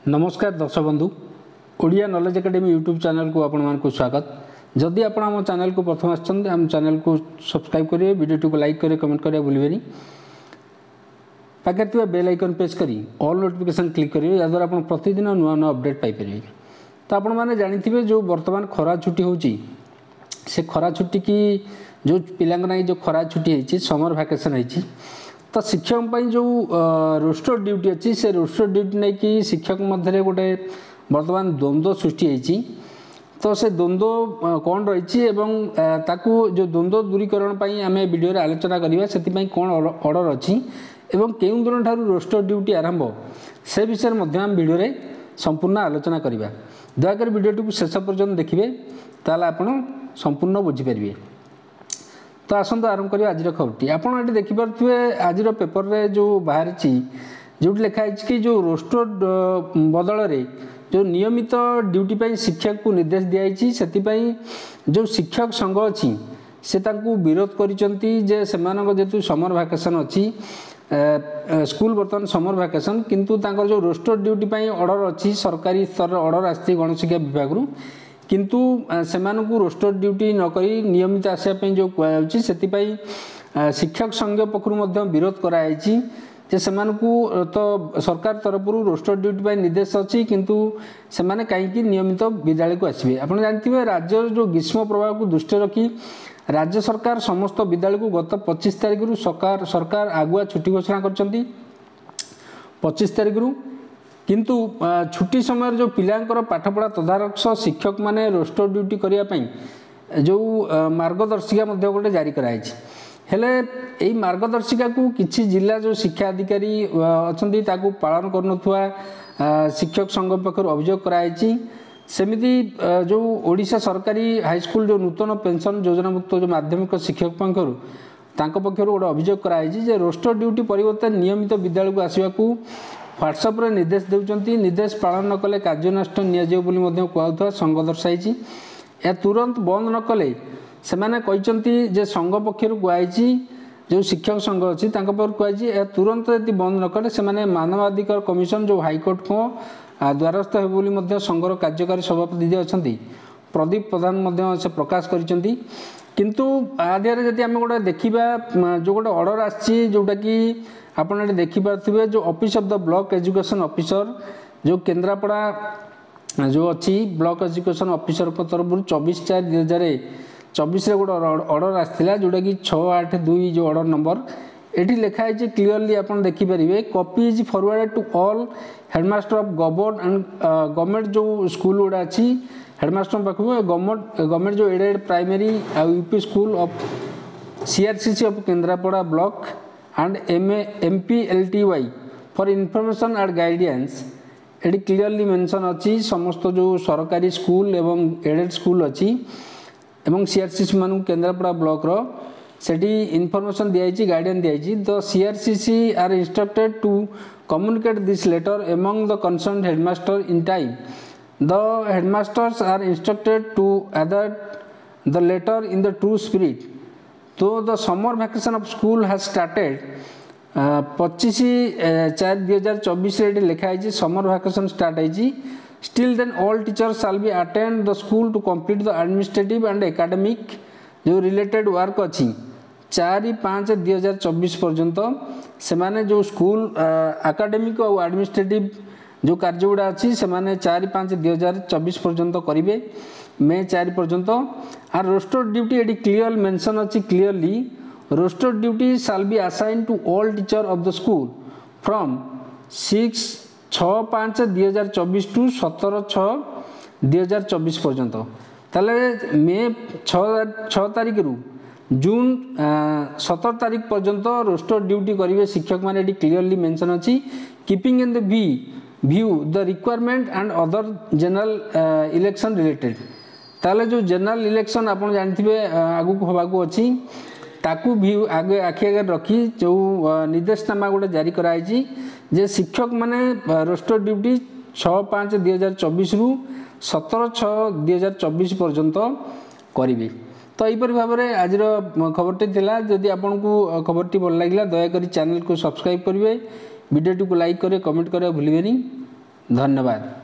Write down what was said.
नमस्कार दर्शक बंधु Odia knowledge academy YouTube channel को आपण को स्वागत। जदि आपण आम चैनल को प्रथम आम चैनल को सब्सक्राइब करेंगे, वीडियो को लाइक करें, कमेंट करें भूलें। पाखे थी बेल आइकन प्रेस करी ऑल नोटिफिकेशन क्लिक करेंगे, याद्वारा आप प्रतिदिन नुआ नुआ अपडेट पाइपर। तो आपण मैंने जानी जो बर्तमान खरा छुट्टी होची, से खरा छुट्टी की जो पिला जो खरा छुट्टी होती समर वैकेशन होती, तो शिक्षक जो रोस्टर ड्यूटी अच्छी से रोस्टर ड्यूटी नहीं कि शिक्षक मध्य गोटे बर्तमान द्वंद्व सृष्टि होती। तो से द्वंद्व कौन रही ताकू जो द्वंद्व दूरीकरण आम वीडियो आलोचना करवा से कौन ऑर्डर अच्छी एवं केउं दिन ठारू रोस्टर ड्यूटी आरंभ से विषय में आम वीडियो संपूर्ण आलोचना करवा। दयाकर वीडियो को शेष पर्यंत देखिए, ताल आप संपूर्ण बुझीपारे। तो आसतु आरंभ करिए आज खबरटी। आपड़ ये देखिपे आज पेपर रे जो बाहर जो लिखाई कि जो रोस्टर बदल रे जो नियमित ड्यूटी पर शिक्षक को निर्देश दिखाई से जो शिक्षक संघ अच्छी से विरोध करिसेंती जे सेमानक जेतु समर वैकेशन अच्छी स्कूल बर्तमान समर वैकेशन किंतु तांकर जो रोस्टर ड्यूटी पर ऑर्डर अच्छी सरकारी स्तर ऑर्डर आसी गणशिक्षा विभाग रु किंतु सेमानकु रोस्टर ड्यूटी नक नियमित आसापी जो कहुच्छी से शिक्षक संघ पक्षर विरोध कराई जे सेमानकु तो सरकार तरफ रोस्टर ड्यूटी पर निर्देश अच्छी किंतु सेमाने कहीं नियमित विद्यालय को आसबे। आप जानते राज्य जो ग्रीष्म प्रभाव को दृष्टि रखी राज्य सरकार समस्त विद्यालय को गत 25 तारिख रु सरकार आगुआ छुट्टी घोषणा कर 25 तारिख रु किंतु छुट्टी समय जो पिलांकर पाठपढ़ा तदारख शिक्षक माने रोस्टर ड्यूटी करने जो मार्गदर्शिका गोटे जारी कराई हेले यही मार्गदर्शिका को किसी जिला जो शिक्षा अधिकारी अच्छा पालन कर शिक्षक संघ पक्षर अभियोग कराई। सेमिति जो ओडिशा सरकारी हाईस्कूल जो नूतन पेंशन योजनामुक्त जो माध्यमिक शिक्षक पक्षर गोटे अभियोग कराई जे रोस्टर ड्यूटी परिवर्तन नियमित विद्यालय को आसवा ह्वाट्सअप रे निर्देश देउचंती, निर्देश पालन न कले कार्यानुष्ठान नियाजियो बोली मध्य कहउथवा संघ दर्शाई। या तुरंत बंद न कले सेमाने कहिसंती जे संघ पक्षर कहैछि जो शिक्षक संघ अछि तांको पर कहैछि या तुरंत यदि बंद न कले सेमाने मानवाधिकार कमिशन जो हाईकोर्ट को द्वारस्थ हे बोली मध्य संघर कार्यकारी सभापति जे अछंती प्रदीप प्रधान मध्य से प्रकाश करिसंती। किंतु आदियारे जदि आमे गोटे देखिबा जो गोटे ऑर्डर आछि जोटा कि आपने देखिपे जो office of the block education officer जो केन्द्रापड़ा जो अच्छी ब्लॉक एजुकेशन ऑफिसर तरफ 24/4/2024 गोटे ऑर्डर आसाला जोटा कि 682 जो ऑर्डर नंबर एटी लिखाई क्लीयरली आप देखिपारे copy is forwarded to all headmaster of government जो स्कूल गुड़ा अच्छी हेडमास्टर पाख गवर्नमेंट जो aided primary UP school of CRCC of Kendrapara block and MPLTY for information and guidance एटी क्लीयरली मेंशन अच्छी समस्त जो सरकारी स्कूल एवं एडेड स्कूल अच्छी एवं सीआरसीसी मान केन्द्रापड़ा ब्लॉक रो सेठी इनफॉरमेशन दिखाई गाइडेंस दिखाई। The CRCC are instructed to communicate this letter among the concern headmaster in time. The headmasters are instructed to adhere the letter in the true spirit. तो the summer vacation of school has started 25/4/2024 लिखाई summer vacation start है। Still then all teachers shall be attend the school to complete the administrative and academic जो related work अच्छी 4/5/2024 पर्यंत से माने जो school academic और एडमिनिस्ट्रेटिव जो कार्य गुड़ा अच्छी से माने 4/5/2024 पर्यंत करेंगे मे 4 पर्यंत। Are roster duty at clear mention अच्छी clearly roster duty shall be assign to all teacher of the school from 6/5/2024 to 17/6/2024 पर्यंत। ताले मे 6 तारिख रु जून 17 तारिख पर्यंत रोस्टर ड्यूटी करेंगे शिक्षक मैंने क्लीयरली मेंशन अच्छी keeping in the view the requirement and other general election related. ताले जो जनरल इलेक्शन आप जानते आगु को हवा अच्छी ताकू भी आगे आखि आगे रखी जो निर्देशनामा गोटे जारी कराई जे शिक्षक माने रोस्टर ड्यूटी 6/5/2024 रु 17/6/2024 पर्यंत करेंगे। तो यहीपरि भाव में आज खबरटी थिला। जदि आपन को खबरटी भल लगे दयाकोरी चैनल को सब्सक्राइब करेंगे, वीडियो को लाइक करें, कमेंट करें भूलें। ଧନ୍ୟବାଦ।